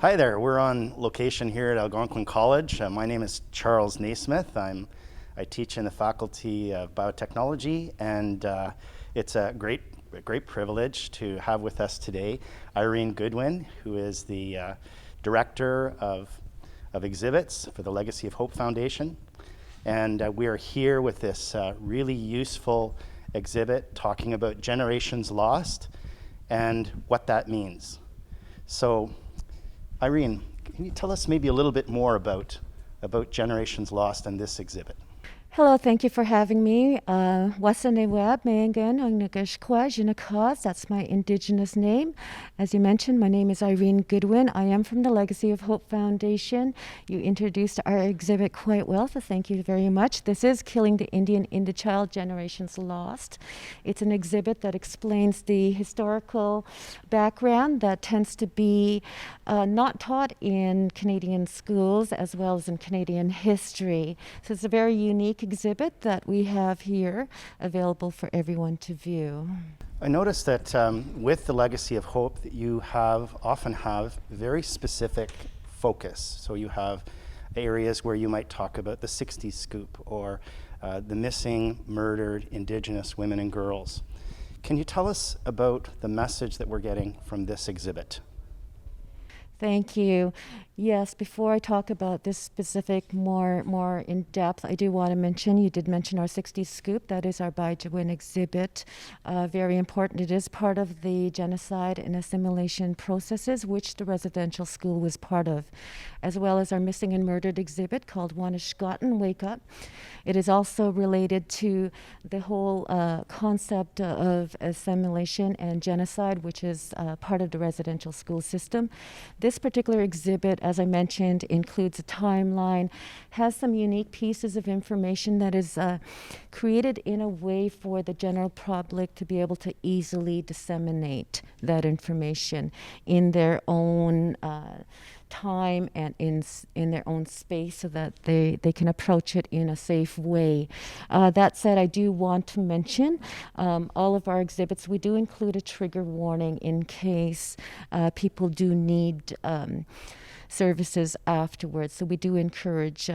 Hi there, we're on location here at Algonquin College. My name is Charles Naismith. I teach in the Faculty of Biotechnology, and it's a great privilege to have with us today Irene Goodwin, who is the Director of Exhibits for the Legacy of Hope Foundation. And we are here with this really useful exhibit talking about generations lost and what that means. So, Irene, can you tell us maybe a little bit more about Generations Lost and this exhibit? Hello, thank you for having me. Wasanewab Mangan Angnagashkwa Jinakaz, that's my indigenous name. As you mentioned, my name is Irene Goodwin. I am from the Legacy of Hope Foundation. You introduced our exhibit quite well, so thank you very much. This is Killing the Indian in the Child Generations Lost. It's an exhibit that explains the historical background that tends to be not taught in Canadian schools as well as in Canadian history. So it's a very unique exhibit that we have here available for everyone to view. I noticed that with the Legacy of Hope that you often have very specific focus. So you have areas where you might talk about the 60s scoop or the missing, murdered Indigenous women and girls. Can you tell us about the message that we're getting from this exhibit? Thank you. Yes, before I talk about this specific more in depth, I do want to mention, you did mention our 60s scoop. That is our Baijawin exhibit. Very important. It is part of the genocide and assimilation processes, which the residential school was part of, as well as our missing and murdered exhibit called Wanashgotten Wake Up. It is also related to the whole concept of assimilation and genocide, which is part of the residential school system. This particular exhibit, as I mentioned, includes a timeline, has some unique pieces of information that is created in a way for the general public to be able to easily disseminate that information in their own time and in their own space so that they can approach it in a safe way. That said, I do want to mention all of our exhibits. We do include a trigger warning in case people do need services afterwards. So we do encourage,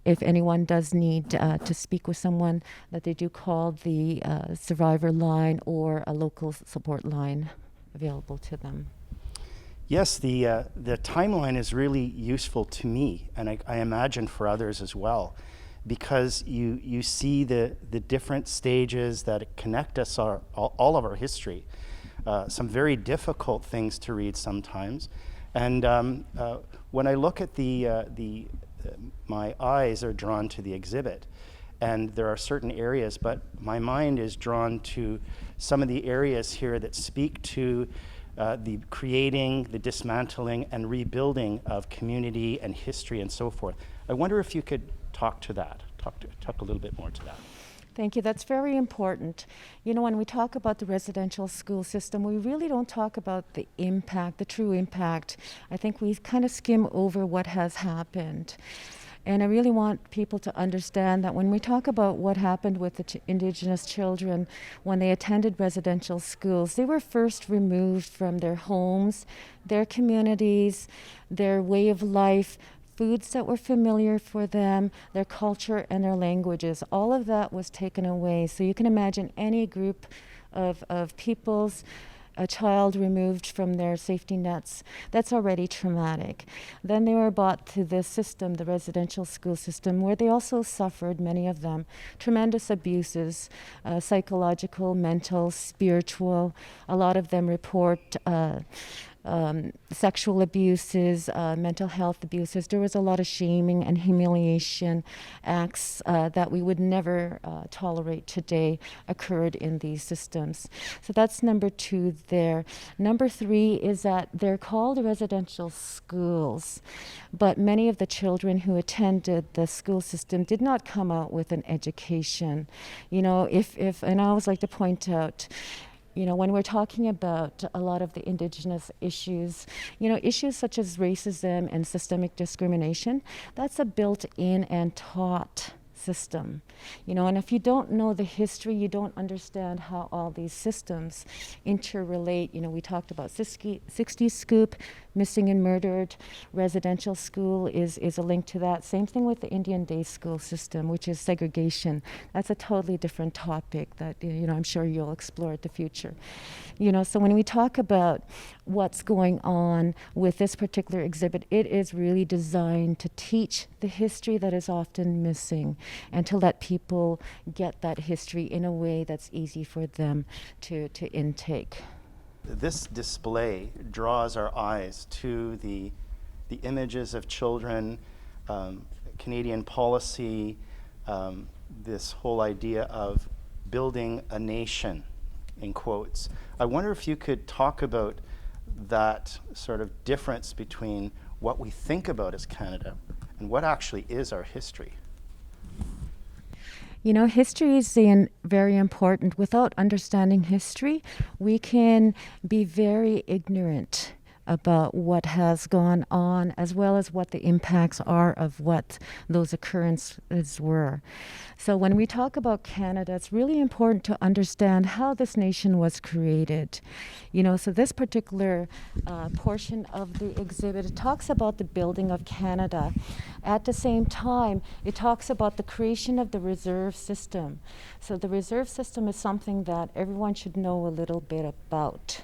if anyone does need to speak with someone, that they do call the survivor line or a local support line available to them. Yes, the timeline is really useful to me, and I imagine for others as well, because you see the different stages that connect us, all of our history. Some very difficult things to read sometimes. And when I look at my eyes are drawn to the exhibit, and there are certain areas, but my mind is drawn to some of the areas here that speak to the creating, the dismantling, and rebuilding of community and history and so forth. I wonder if you could talk to that, talk a little bit more to that. Thank you. That's very important. You know, when we talk about the residential school system, we really don't talk about the impact, the true impact. I think we kind of skim over what has happened. And I really want people to understand that when we talk about what happened with the Indigenous children when they attended residential schools, they were first removed from their homes, their communities, their way of life, foods that were familiar for them, their culture and their languages. All of that was taken away. So you can imagine any group of peoples, a child removed from their safety nets, that's already traumatic. Then they were brought to this system, the residential school system, where they also suffered, many of them, tremendous abuses, psychological, mental, spiritual. A lot of them report sexual abuses, mental health abuses. There was a lot of shaming and humiliation acts that we would never tolerate today occurred in these systems. So that's number 2 there. Number 3 is that they're called residential schools, but many of the children who attended the school system did not come out with an education. You know, and I always like to point out, you know, when we're talking about a lot of the Indigenous issues, you know, issues such as racism and systemic discrimination, that's a built-in and taught system. You know, and if you don't know the history, you don't understand how all these systems interrelate. You know, we talked about 60 scoop, missing and murdered residential school is a link to that. Same thing with the Indian day school system, which is segregation. That's a totally different topic that I'm sure you'll explore at the future. So when we talk about what's going on with this particular exhibit, it is really designed to teach the history that is often missing and to let people get that history in a way that's easy for them to intake. This display draws our eyes to the images of children, Canadian policy, this whole idea of building a nation, in quotes. I wonder if you could talk about that sort of difference between what we think about as Canada and what actually is our history. History is very important. Without understanding history, we can be very ignorant about what has gone on, as well as what the impacts are of what those occurrences were. So when we talk about Canada, it's really important to understand how this nation was created. So this particular portion of the exhibit, it talks about the building of Canada. At the same time, it talks about the creation of the reserve system. So the reserve system is something that everyone should know a little bit about.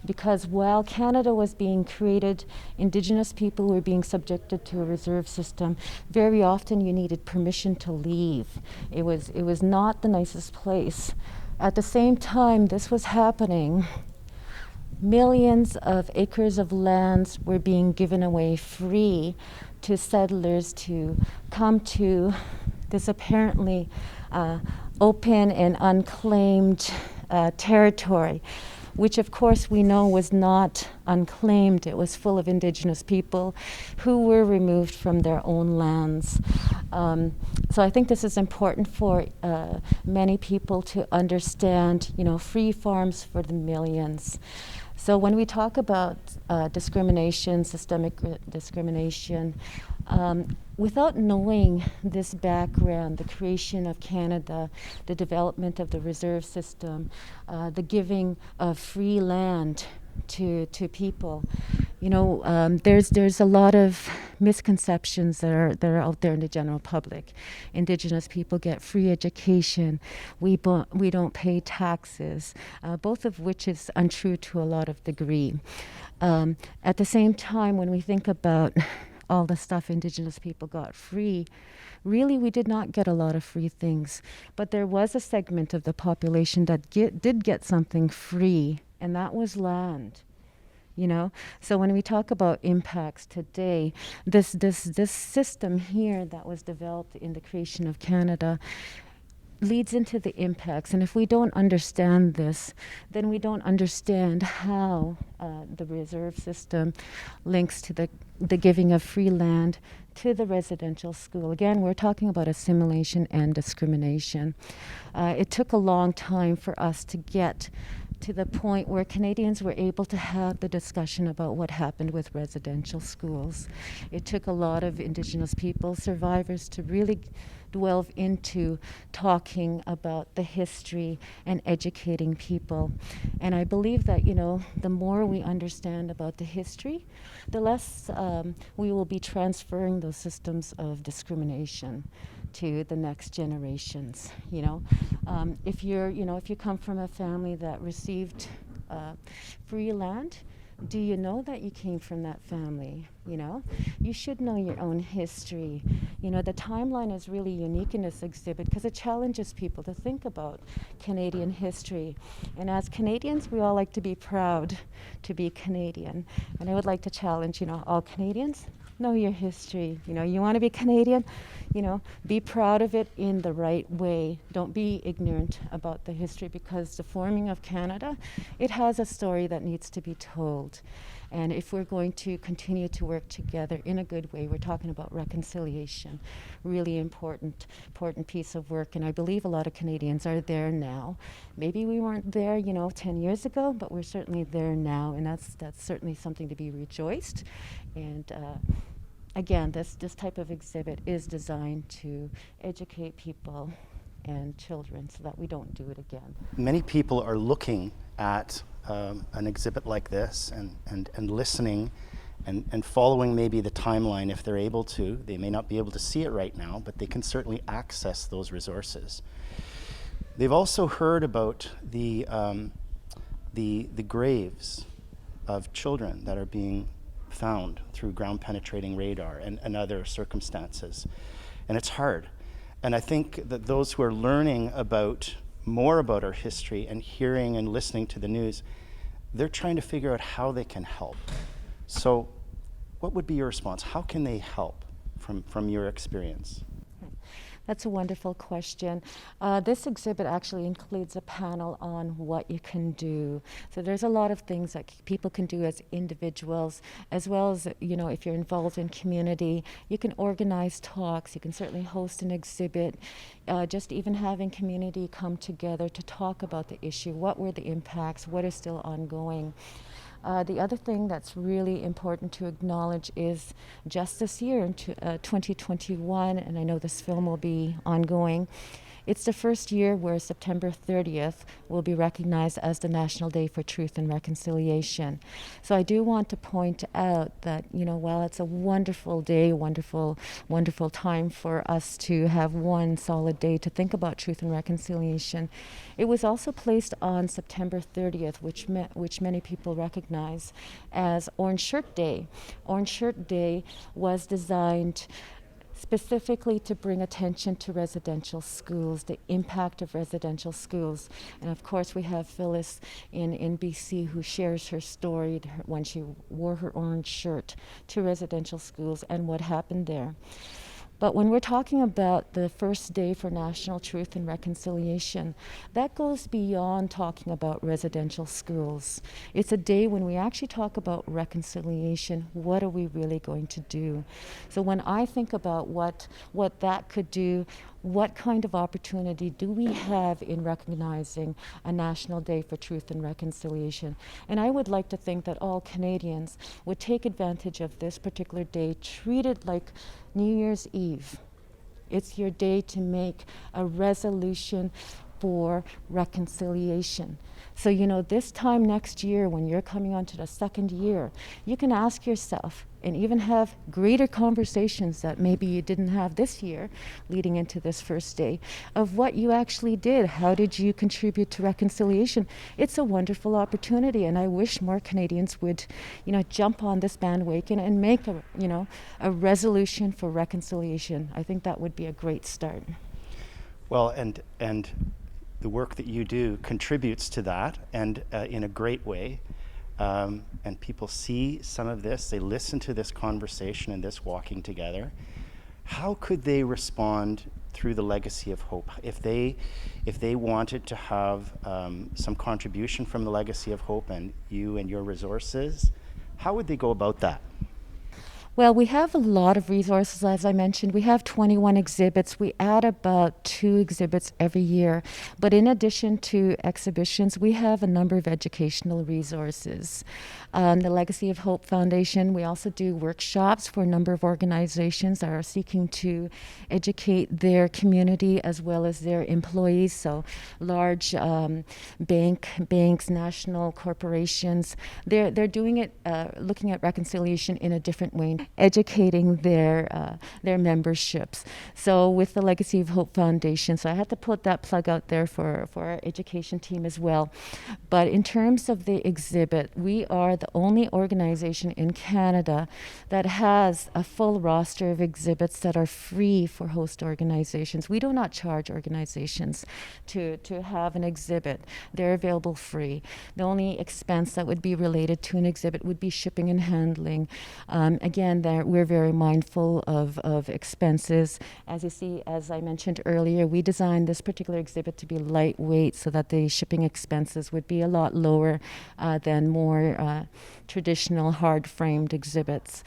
Because while Canada was being created, Indigenous people were being subjected to a reserve system. Very often you needed permission to leave. It was not the nicest place. At the same time this was happening, millions of acres of lands were being given away free to settlers to come to this apparently open and unclaimed territory, which of course we know was not unclaimed. It was full of Indigenous people who were removed from their own lands. So I think this is important for many people to understand, free farms for the millions. So when we talk about discrimination, systemic discrimination, without knowing this background, the creation of Canada, the development of the reserve system, the giving of free land to people, there's a lot of misconceptions that are out there in the general public. Indigenous people get free education. We don't pay taxes, both of which is untrue to a lot of degree. At the same time, when we think about all the stuff Indigenous people got free, really we did not get a lot of free things. But there was a segment of the population that did get something free, and that was land. So when we talk about impacts today, this system here that was developed in the creation of Canada leads into the impacts. And if we don't understand this, then we don't understand how the reserve system links to the giving of free land to the residential school. Again, we're talking about assimilation and discrimination. It took a long time for us to get to the point where Canadians were able to have the discussion about what happened with residential schools. It took a lot of Indigenous people, survivors, to really delve into talking about the history and educating people. And I believe that, the more we understand about the history, the less we will be transferring those systems of discrimination to the next generations. If you come from a family that received free land, do you know that you came from that family? You should know your own history. The timeline is really unique in this exhibit because it challenges people to think about Canadian history. And as Canadians, we all like to be proud to be Canadian. And I would like to challenge, all Canadians, know your history. You want to be Canadian, be proud of it in the right way. Don't be ignorant about the history, because the forming of Canada, it has a story that needs to be told. And if we're going to continue to work together in a good way, we're talking about reconciliation, really important piece of work. And I believe a lot of Canadians are there now. Maybe we weren't there, 10 years ago, but we're certainly there now. And that's certainly something to be rejoiced. And again, this type of exhibit is designed to educate people and children so that we don't do it again. Many people are looking at an exhibit like this and listening and following maybe the timeline if they're able to. They may not be able to see it right now, but they can certainly access those resources. They've also heard about the graves of children that are being found through ground penetrating radar and other circumstances. And it's hard. And I think that those who are learning more about our history and hearing and listening to the news, they're trying to figure out how they can help. So what would be your response? How can they help from your experience? That's a wonderful question. This exhibit actually includes a panel on what you can do. So there's a lot of things that people can do as individuals, as well as, if you're involved in community, you can organize talks, you can certainly host an exhibit, just even having community come together to talk about the issue. What were the impacts? What is still ongoing? The other thing that's really important to acknowledge is just this year in 2021, and I know this film will be ongoing, it's the first year where September 30th will be recognized as the National Day for Truth and Reconciliation. So I do want to point out that, while it's a wonderful day, wonderful time for us to have one solid day to think about truth and reconciliation, it was also placed on September 30th, which many people recognize as Orange Shirt Day. Orange Shirt Day was designed specifically to bring attention to residential schools, the impact of residential schools. And of course we have Phyllis in BC who shares her story when she wore her orange shirt to residential schools and what happened there. But when we're talking about the first day for National Truth and Reconciliation, that goes beyond talking about residential schools. It's a day when we actually talk about reconciliation. What are we really going to do? So when I think about what that could do, what kind of opportunity do we have in recognizing a National Day for Truth and Reconciliation? And I would like to think that all Canadians would take advantage of this particular day, treat it like New Year's Eve. It's your day to make a resolution for reconciliation. So, this time next year, when you're coming on to the second year, you can ask yourself and even have greater conversations that maybe you didn't have this year leading into this first day of what you actually did. How did you contribute to reconciliation? It's a wonderful opportunity, and I wish more Canadians would, jump on this bandwagon and make a resolution for reconciliation. I think that would be a great start. Well, and the work that you do contributes to that, and in a great way. And people see some of this, they listen to this conversation and this walking together. How could they respond through the Legacy of Hope? If they wanted to have some contribution from the Legacy of Hope and you and your resources, how would they go about that? Well, we have a lot of resources, as I mentioned. We have 21 exhibits. We add about 2 exhibits every year. But in addition to exhibitions, we have a number of educational resources. The Legacy of Hope Foundation, we also do workshops for a number of organizations that are seeking to educate their community as well as their employees. So large banks, national corporations, they're doing it, looking at reconciliation in a different way, educating their memberships. So with the Legacy of Hope Foundation, so I had to put that plug out there for our education team as well. But in terms of the exhibit, we are the only organization in Canada that has a full roster of exhibits that are free for host organizations. We do not charge organizations to have an exhibit. They're available free. The only expense that would be related to an exhibit would be shipping and handling. Again, we're very mindful of expenses. As you see, as I mentioned earlier, we designed this particular exhibit to be lightweight so that the shipping expenses would be a lot lower than more traditional hard-framed exhibits.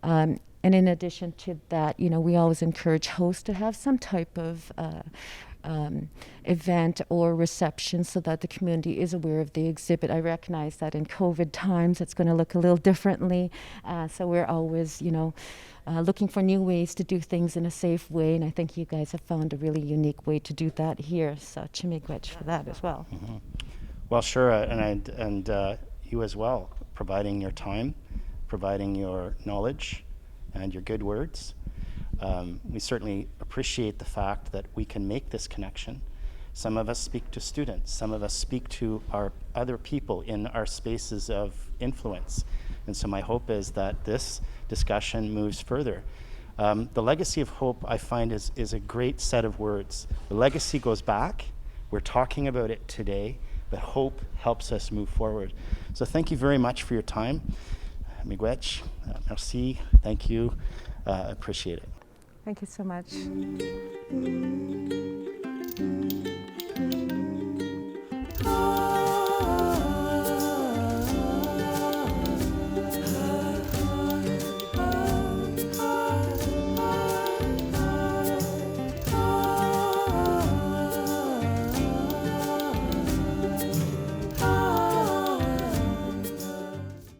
And in addition to that, we always encourage hosts to have some type of event or reception so that the community is aware of the exhibit. I recognize that in COVID times it's going to look a little differently, so we're always looking for new ways to do things in a safe way, and I think you guys have found a really unique way to do that here, so Chimigwech for that as well. Mm-hmm. Well, sure, and you as well, providing your time, providing your knowledge, and your good words. We certainly appreciate the fact that we can make this connection. Some of us speak to students, some of us speak to our other people in our spaces of influence. And so my hope is that this discussion moves further. The legacy of hope, I find, is a great set of words. The legacy goes back. We're talking about it today, but hope helps us move forward. So thank you very much for your time. Miigwech, merci, thank you, appreciate it. Thank you so much. Oh